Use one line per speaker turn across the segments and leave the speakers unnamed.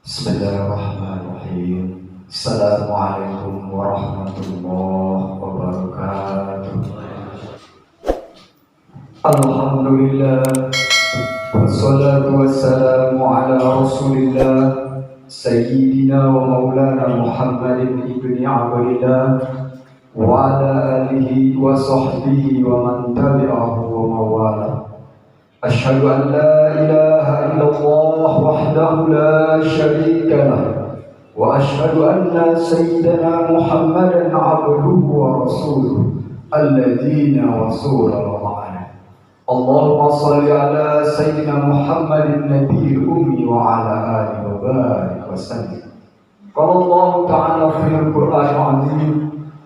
Bismillahirrahmanirrahim. Assalamualaikum warahmatullahi wabarakatuh. Alhamdulillah, wassalatu wassalamu ala rasulillah Sayyidina wa maulana Muhammadin ibni Abdillah wa ala alihi wa sahbihi wa man tabi'ahu wa mawala. أشهد أن لا إله إلا الله وحده لا شريك له وأشهد أن سيدنا محمدا عبده ورسوله الذين رسوله معنا. اللهم صل على سيدنا محمد النبي الأمي وعلى آله وبارك وسلم. قال الله تعالى في القرآن العظيم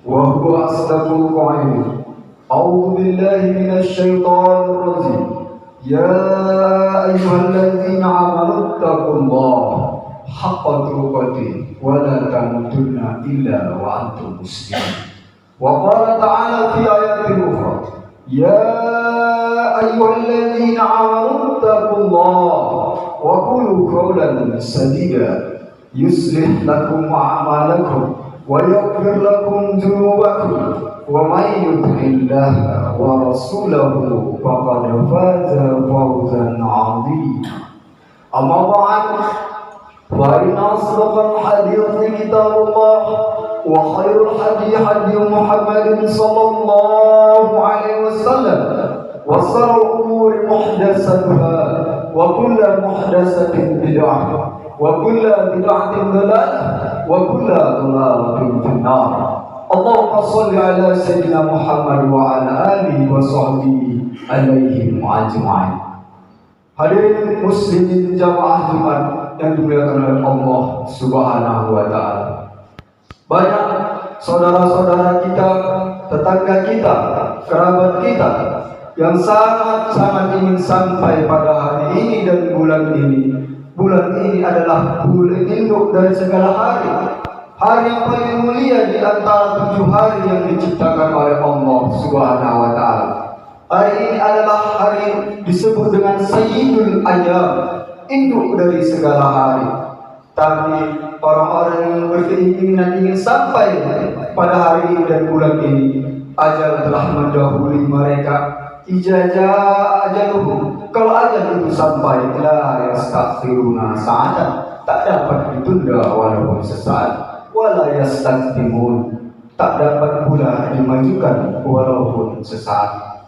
وهو أصدق القائلين: أعوذ بالله من الشيطان الرجيم. يا أيها الذين آمنوا اتقوا الله حق تقاته ولا تموتن إلا وأنتم مسلمون. وقال تعالى في آيات أخرى: يا أيها الذين آمنوا اتقوا الله وقولوا قولا سديدا يصلح لكم أعمالكم ويغفر لكم ذنوبكم ومن يطع الله ورسوله فقد فاز فوزا عظيما. أما بعد فإن أصدق الحديث كتاب الله وخير الهدي هدي محمد صلى الله عليه وسلم وشر الأمور محدثاتها وكل محدثة بدعة وكل بدعة ضلالة وكل ضلالة في النار. اللهم صل على سيدنا محمد وعلى آله وصحبه alaihim ajma'in. Hadirin muslimin jamaah Jumat yang dimuliakan oleh Allah Subhanahu wa taala. Banyak saudara-saudara kita, tetangga kita, kerabat kita yang sangat-sangat ingin sampai pada hari ini dan bulan ini. Bulan ini adalah bulan induk dari segala hari. Hari yang paling mulia di antara 7 hari yang diciptakan oleh Allah Subhanahu wa taala. Hari ini adalah hari disebut dengan Sayyidul Ayyam, induk dari segala hari. Tapi orang-orang yang berkeinginan ingin sampai pada hari ini dan bulan ini, ajal telah mendahului mereka. Ijazah ajaluhum, kalau ajal itu sampai, la yastakhiruna sa'atan, tak dapat ditunda walaupun sesaat. Wala yastaqdimun, tak dapat pula dimajukan walaupun sesaat.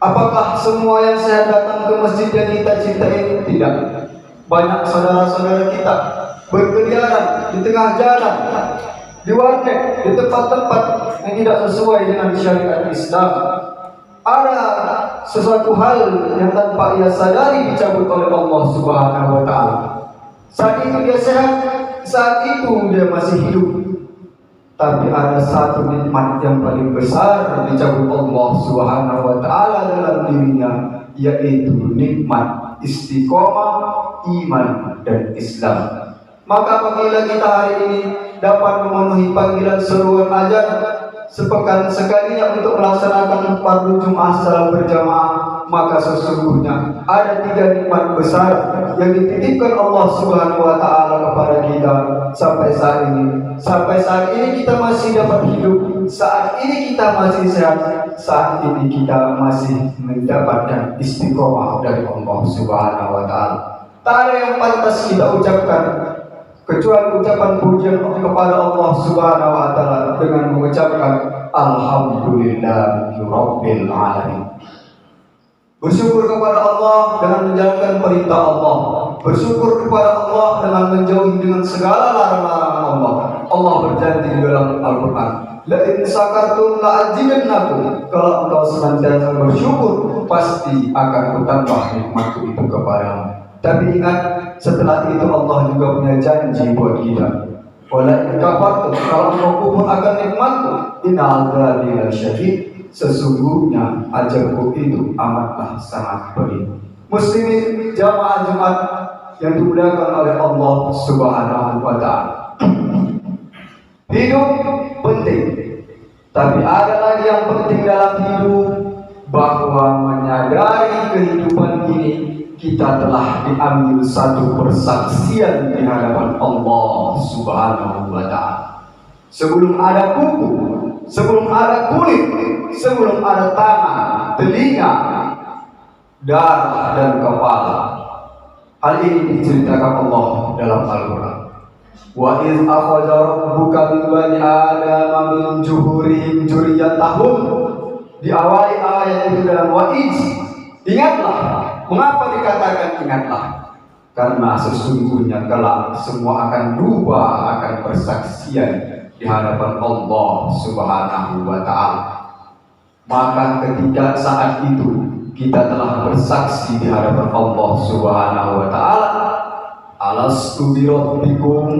Apakah semua yang saya datang ke masjid yang kita cintai? Tidak. Banyak saudara-saudara kita berkeliaran di tengah jalan, di warnet, di tempat-tempat yang tidak sesuai dengan syariat Islam. Ada sesuatu hal yang tanpa ia sadari dicabut oleh Allah Subhanahu wa taala. Saat itu dia sehat, saat itu dia masih hidup. Tapi ada satu nikmat yang paling besar dicabut Allah Subhanahu wa taala dalam dirinya, yaitu nikmat istiqomah, iman dan Islam. Maka apabila kita hari ini dapat memenuhi panggilan seruan azan sepekan sekalinya untuk melaksanakan fardu Jumat secara berjamaah, maka sesungguhnya ada 3 nikmat besar yang dititipkan Allah Subhanahu wa taala kepada kita sampai saat ini. Sampai saat ini kita masih dapat hidup, saat ini kita masih sehat, saat ini kita masih mendapatkan istiqomah dari Allah Subhanahu wa taala. Tak ada yang pantas kita ucapkan kecuali ucapan pujian kepada Allah Subhanahu wa taala dengan mengucapkan alhamdulillahirabbil alamin. Bersyukur kepada Allah dengan menjalankan perintah Allah. Bersyukur kepada Allah dengan menjauhi dengan segala larangan Allah. Allah berjanji di dalam Al-Quran, la in syakartum la azidannakum. Kalau engkau senantiasa bersyukur, pasti akan kutambah nikmatku itu kepadamu. Tapi ingat, setelah itu Allah juga punya janji buat kita. Wala in kafartum, kalau engkau kufur akan nikmatku, inna adzabi lasyadid. Sesungguhnya ajalku itu amatlah sangat pedih. Muslimin jamaah Jumat yang dimuliakan oleh Allah Subhanahu wa taala. Hidup penting, tapi ada lagi yang penting dalam hidup, bahwa menyadari kehidupan ini kita telah diambil satu persaksian di hadapan Allah Subhanahu wa Ta'ala. Sebelum ada kuku, sebelum ada kulit, sebelum ada tangan, telinga, darah dan kepala. Hal ini diceritakan Allah dalam Al-Quran. Wa iz akhadha rabbuka min bani adama min zuhurihim dzurriyyatahum. Diawali ayat itu dalam wa iz. Ingatlah. Mengapa dikatakan ingatlah? Karena sesungguhnya kelak semua akan lupa akan persaksian di hadapan Allah Subhanahu wa Ta'ala. Maka ketika saat itu kita telah bersaksi di hadapan Allah Subhanahu wa Ta'ala, alastu bi rabbikum,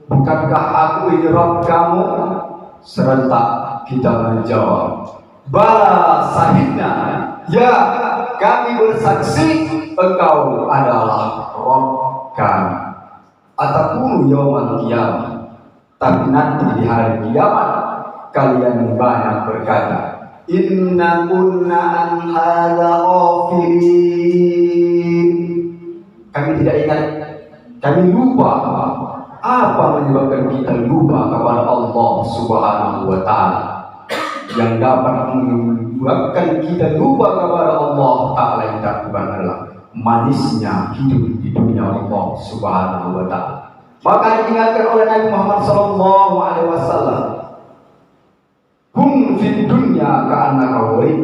bukankah aku ini Rabb kamu? Serentak kita menjawab, bala sahidna, ya kami bersaksi engkau adalah Rabb kami. Ataqulu yaumal qiyamah, tapi nanti di hari kiamat kalian banyak berkata, inna kunna an hadza ghafilin. Kami tidak ingat, kami lupa. Apa menyebabkan kita lupa kepada Allah Subhanahu wa Ta'ala? Yang dapat menyebabkan kita lupa kepada Allah Ta'ala yang tak bukan adalah manisnya hidup di dunia Allah Subhanahu wa Ta'ala. Maka diingatkan oleh Nabi Muhammad SAW, hum fid dunya ka'annaka gharib,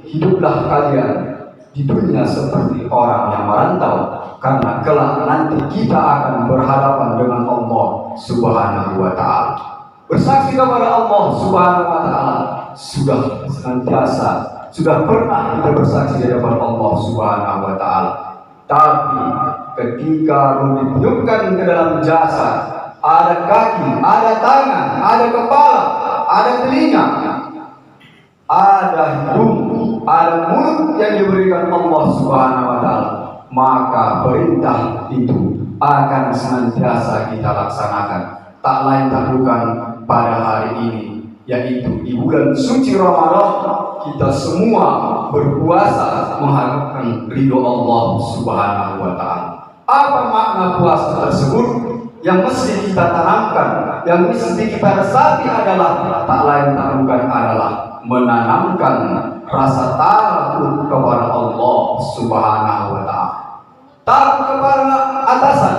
hiduplah kalian di dunia seperti orang yang merantau, karena kelak nanti kita akan berhadapan dengan Allah Subhanahu wa Ta'ala. Bersaksi kepada Allah Subhanahu wa Ta'ala sudah senantiasa, sudah pernah kita bersaksi di hadapan Allah Subhanahu wa Ta'ala. Tapi ketika ditiupkan ke dalam jasad, ada kaki, ada tangan, ada kepala, ada telinga, ada hidung, ada mulut yang diberikan Allah Subhanahu wa Ta'ala, maka perintah itu akan senantiasa kita laksanakan. Tak lain tak bukan pada hari ini, yaitu di bulan suci Ramadan, kita semua berpuasa mengharapkan ridho Allah Subhanahu wa Ta'ala. Apa makna puasa tersebut? Yang mesti kita tanamkan, yang mesti kita resapi adalah tak lain tak bukan adalah menanamkan rasa takut kepada Allah Subhanahu wa Ta'ala. Takut kepada atasan,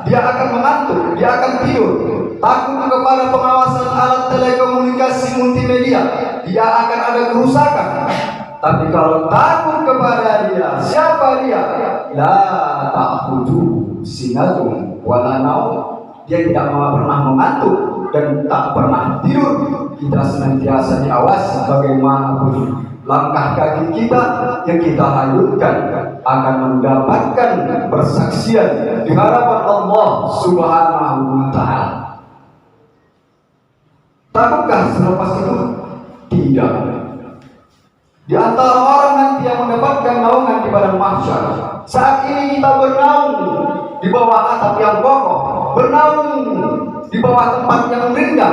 dia akan mengantuk, dia akan tidur. Takut kepada pengawasan alat telekomunikasi multimedia, dia akan ada kerusakan. Tapi kalau takut kepada dia, siapa dia? La ta'khudhu sinatun wala naum. Dia tidak pernah mengantuk dan tak pernah tidur. Kita senantiasa diawasi bagaimanapun langkah kaki kita yang kita hayunkan akan mendapatkan persaksian di hadapan Allah Subhanahu wa Ta'ala. Takutkah selepas itu? Tidak. Di antara orang nanti yang mendapatkan naungan di padang mahsyar, saat ini kita bernaung di bawah atap yang kokoh, bernaung di bawah tempat yang rendah.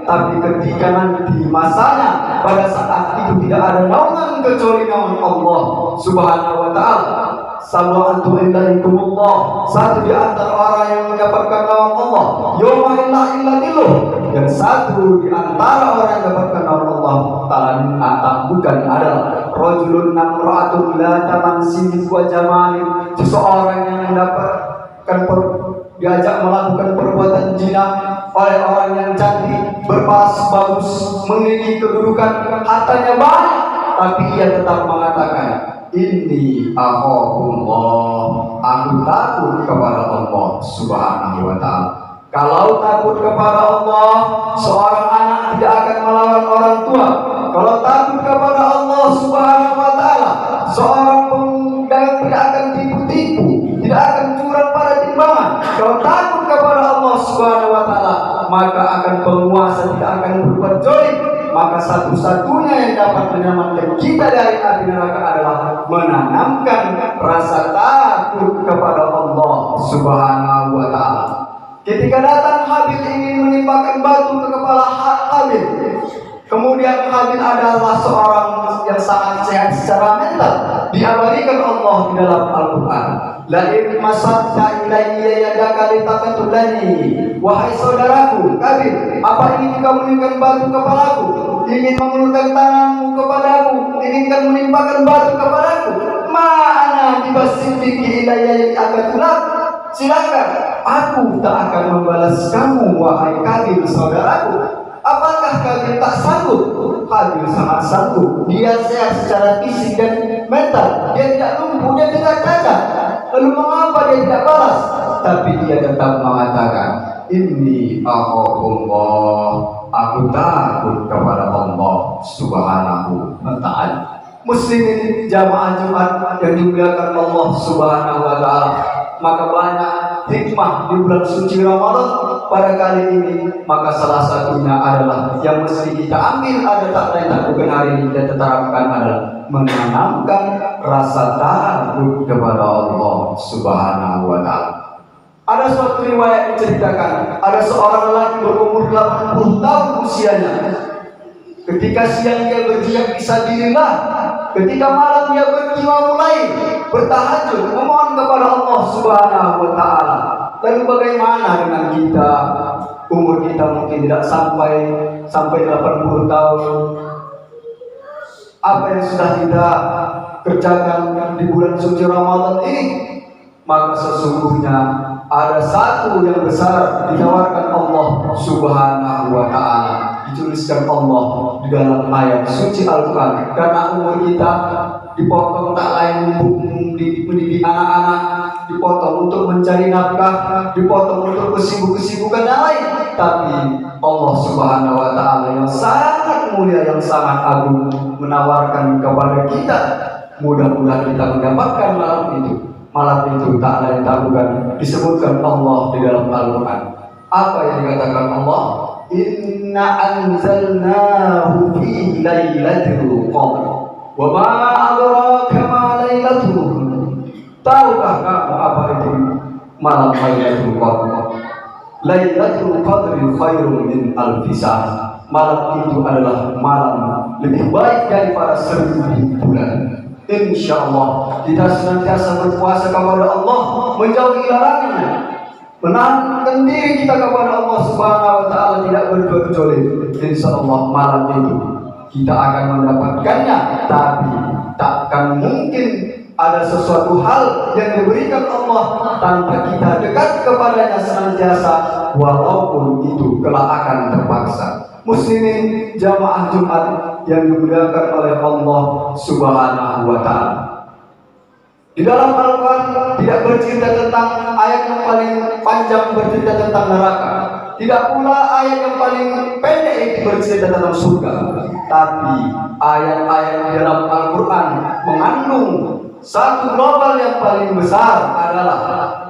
Tapi ketika nanti masanya, pada saat itu tidak ada naungan kecuali naungan Allah Subhanahu wa Ta'ala. Sallu antum indaikumullah, satu di antara orang yang mendapatkan naungan Allah yauma illa dilluh, dan satu di antara orang yang mendapatkan naungan Allah Ta'ala bukan adalah rajulun namra'atun la tamansin wa jamalin, seseorang yang mendapatkan diajak melakukan perbuatan zina oleh orang yang cantik, berpas bagus, memiliki kedudukan, hartanya banyak, tapi ia tetap mengatakan, inni akhafullah, aku takut kepada Allah Subhanahu wa Ta'ala. Kalau takut kepada Allah, seorang anak tidak akan melawan orang tua. Kalau takut kepada Allah Subhanahu wa Ta'ala, seorang pedagang tidak akan tipu-tipu, tidak akan curang pada timbangan. Kalau takut kepada Allah Subhanahu wa Ta'ala, maka akan penguasa tidak akan berbuat zalim. Maka satu-satunya yang dapat menyelamatkan kita dari api neraka adalah menanamkan rasa takut kepada Allah Subhanahu wa Ta'ala. Ketika datang Habil ingin menimpakan batu ke kepala Habil, Kemudian Habil adalah seorang yang sangat sehat secara mental, diabadikan Allah di dalam Al-Quran. La in masatta ilayya yadaka litaqtulani. Wahai saudaraku Habil, apa ingin kamu menimpan batu kepalaku? Ingin mengulurkan tanganmu kepadaku? Inginkan menimpakan batu kepadaku? Ma'ana bibasidiki ilayya yadakatulak. Silakan, aku tak akan membalas kamu wahai Habil saudaraku. Apakah Habil tak sanggup? Habil sangat sanggup. Dia sehat secara fisik dan mental. Dia tidak lumpuh, dia tidak cacat. Lalu mengapa dia tidak balas? Tapi dia tetap mengatakan, Inni akhafullah. Aku takut kepada Allah Subhanahu wa ta'ala. Muslimin jamaah Jumat yang dimuliakan Allah Subhanahu wa ta'ala, maka banyak hikmah di bulan suci Ramadan pada kali ini. Maka salah satunya adalah yang mesti kita ambil ada tak lain tak bukan hari ini kita terapkan adalah menanamkan rasa takut kepada Allah Subhanahu wa ta'ala. Ada suatu riwayat menceritakan ada seorang lelaki berumur 80 tahun usianya. Ketika siang dia berjihad fisabilillah, ketika malam dia berqiyamul lail, bertahajud memohon kepada Allah Subhanahu wa ta'ala. Lalu bagaimana dengan kita? Umur kita mungkin tidak sampai 80 tahun. Apa yang sudah kita kerjakan di bulan suci Ramadan ini? Maka sesungguhnya ada satu yang besar ditawarkan Allah Subhanahu wa ta'ala, dituliskan Allah di dalam ayat suci Al-Quran. Karena umur kita dipotong tak lain untuk mendidik anak-anak, dipotong untuk mencari nafkah, dipotong untuk kesibukan yang lain. Tapi Allah Subhanahu wa ta'ala yang sangat mulia, yang sangat agung menawarkan kepada kita. Mudah-mudahan kita mendapatkan malam itu. Malam itu tak lain tak bukan disebutkan Allah di dalam Al-Quran. Apa yang dikatakan Allah? Inna anzalnahu fi lailatul qadr. Wa ma adraka ma lailatul qadr. Tahukah kamu apa itu malam Lailatul Qadr? Lailatul Qadri khairun min alfi syahr. Malam itu adalah malam lebih baik daripada 1000 bulan. Insyaallah kita senantiasa berpuasa kepada Allah, menjauhi larangannya, menahan diri kita kepada Allah Subhanahu wa ta'ala, tidak berbuat zalim. Insyaallah malam itu kita akan mendapatkannya. Tapi takkan mungkin ada sesuatu hal yang diberikan Allah tanpa kita dekat kepadanya senantiasa, walaupun itu kelak akan terpaksa. Muslimin jamaah Jumat yang dimuliakan oleh Allah Subhanahu wa ta'ala, di dalam Al-Quran tidak bercerita tentang ayat yang paling panjang bercerita tentang neraka, tidak pula ayat yang paling pendek itu bercerita tentang surga. Tapi ayat-ayat di dalam Al-Quran mengandung satu global yang paling besar adalah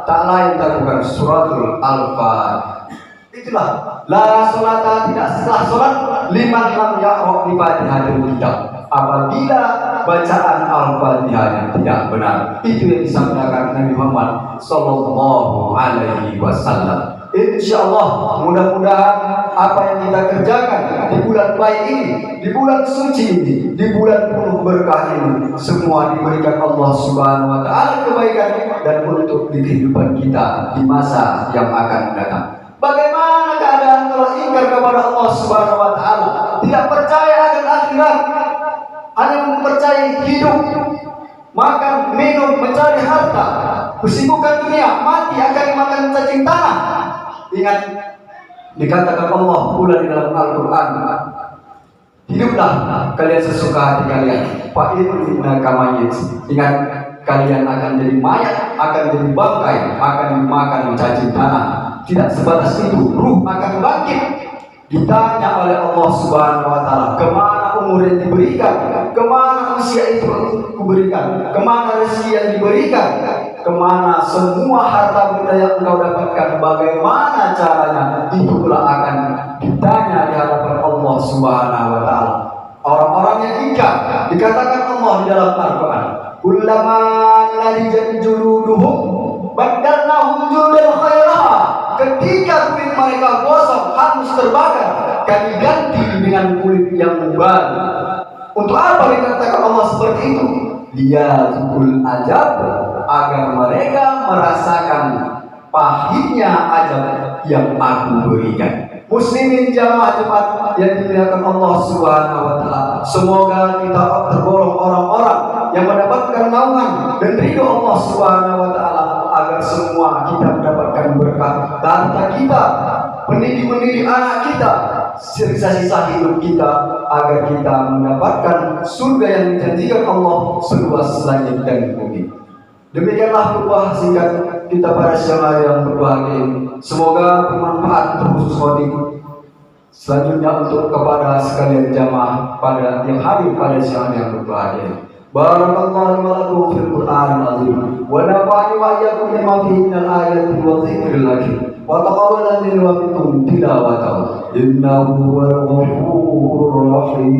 tak lain tak bukan suratul Al-Fatihah. Itulah la salata, tidak setelah salat liman lam yaqra bi Fatihatil kitab, apabila bacaan Al-Fatihah tidak benar. Itu yang disampaikan Nabi Muhammad sallallahu alaihi wasallam. Insyaallah mudah-mudahan apa yang kita kerjakan di bulan baik ini, di bulan suci ini, di bulan penuh berkah ini, semua diberikan Allah Subhanahu wa ta'ala kebaikan dan untuk di kehidupan kita di masa yang akan datang. Bagaimana keadaan kalau ingkar kepada Allah Subhanahu wa ta'ala, tidak percaya akan akhirat, hanya mempercayai hidup, makan, minum, mencari harta, kesibukan dunia, mati akan dimakan cacing tanah. Ingat, dikatakan Allah pula di dalam Al-Quran, hiduplah kalian sesuka hati kalian. Fa'inna kamayit. Ingat, kalian akan jadi mayat, akan jadi bangkai, akan dimakan cacing tanah. Tidak sebatas itu, ruh akan bangkit. Ditanya oleh Allah Subhanahu wa ta'ala, kemana umur yang diberikan, kemana usia itu diberikan, kemana rezeki yang diberikan, kemana semua harta benda yang engkau dapatkan, bagaimana caranya, itu pula akan ditanya di hadapan Allah Subhanahu wa ta'ala. Orang-orang yang ingkar, dikatakan Allah di dalam Al-Quran, kullama nadijat juluduhum badalnahum juludan khairaha. Ketika kulit mereka gosong, hangus, terbakar, kami ganti dengan kulit yang Bal. Untuk apa dikatakan Allah seperti itu? Liyadzul ajab, agar mereka merasakan pahitnya ajab yang aku berikan. Muslimin jamaah Jumat yang dimuliakan Allah Subhanahu wa taala. Semoga kita tergolong orang-orang yang mendapatkan naungan dan ridho Allah Subhanahu wa taala, agar semua kita mendapatkan berkah harta kita, mendidik anak kita, sisa-sisa hidup kita, agar kita mendapatkan surga yang dijanjikan Allah seluas langit dan bumi. Demikianlah khutbah singkat kita para jamaah yang berbahagia. Semoga bermanfaat untuk khusus khotim. Selanjutnya untuk kepada sekalian jamaah pada yang hadir pada siang yang berbahagia. Barakallahu wa lakum fil Qur'anil azim wa nafa'ani wa iyyakum bima fihi minal ayati wa dzikril hakim wa taqabbal minni wa minkum tilawatahu innahu huwal ghafurur rahim.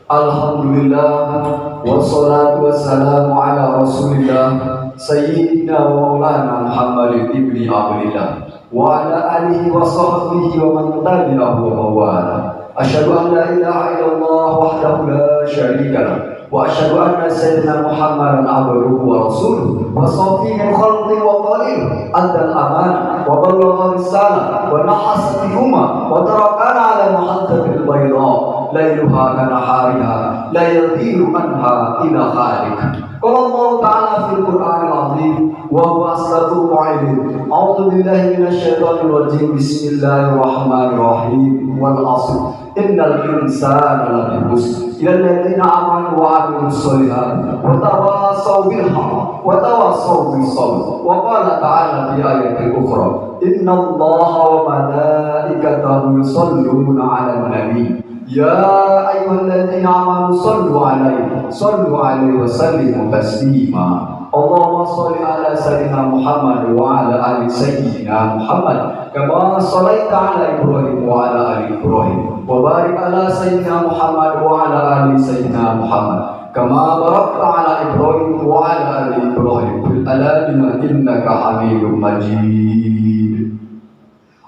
Alhamdulillah wassalatu wassalamu ala rasulillah sayyidina wa maulana Muhammadin ibni Abdillah wa ala alihi wa sahbihi wa man tabi'ahu wa wala. Asyhadu an la ilaha illallah wahdahu la syarika lah wa asyhadu anna sayyidina Muhammadan abduhu wa rasuluh wa safiyyu min khalqihi wa qalil addal amanah wa ballagha risalah wa nahasa bil ummah wa tarakana ala muhaddatil bayda lailuha kanahariha la yadhiru anha ila khaliq. Qala Allah ta'ala fil Qur'anil azim wa huwa asdaqul qa'ilin. A'udzu billahi minasy syaithanir rajim. Bismillahirrahmanirrahim. Wal 'ashr innal insana lafi khusr illa alladziina aamanu wa 'amilus shalihaati wa tawassaw bil haqqi wa tawassaw bis sabr. Wa qala ta'ala fi ayatin ukhra innallaha wa malaikatahu yusholluna 'alan nabiy ya ayyuhalladzina amanu sallu alaihi wa sallimu taslima. Allahumma shalli ala sayyidina Muhammad wa ala ali sayyidina Muhammad kama shallaita ala Ibrahim wa ala ali Ibrahim wa barik ala sayyidina Muhammad wa ala ali sayyidina Muhammad kama barakta ala Ibrahim wa ala ali Ibrahim fil alamin innaka Hamidum Majid.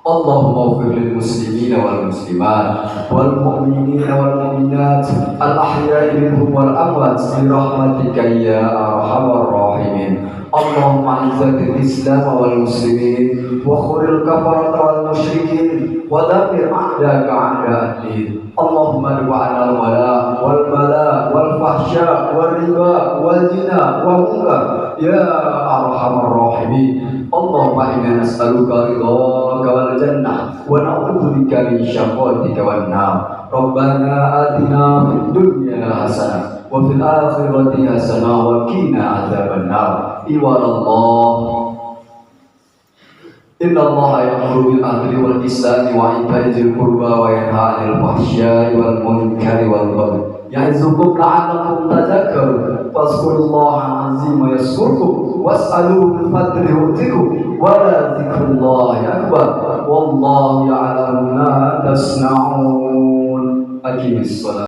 Allahumma ighfir lil muslimina wal muslimat wal mu'minina wal mu'minat al ahya'i minhum wal amwat bi rahmatika ya arhamar rahimin. Allahumma izzil islam wal muslimin wa khuril kafarata wal musyrikin wa dammir a'daka a'da'ad-din. Allahumma du'ana al wala wal bala wal fahsya wal riba wal zina wa munkar ya arhamar rahimin. Allahumma inna nas'aluka ridhaka wal jannah wa na'udzu bika min syaqwatika wan nar. Rabbana atina fid dunya hasanah wa fil akhirati hasanah wa qina adzaban nar. Iwallah. Inna Allah ya'muru bil 'adli wal ihsani wa ita'i dzil qurba wa yanha 'anil fahsya'i wal munkari wal baghi ya'izukum la'allakum tadhakkarun. Fazkurullaha 'azima yazkurkum was'aluhu bil fadli yu'tikum wa la dzikrullahi akbar wallahu ya'lamu ma tasna'un. Aqimis shalah.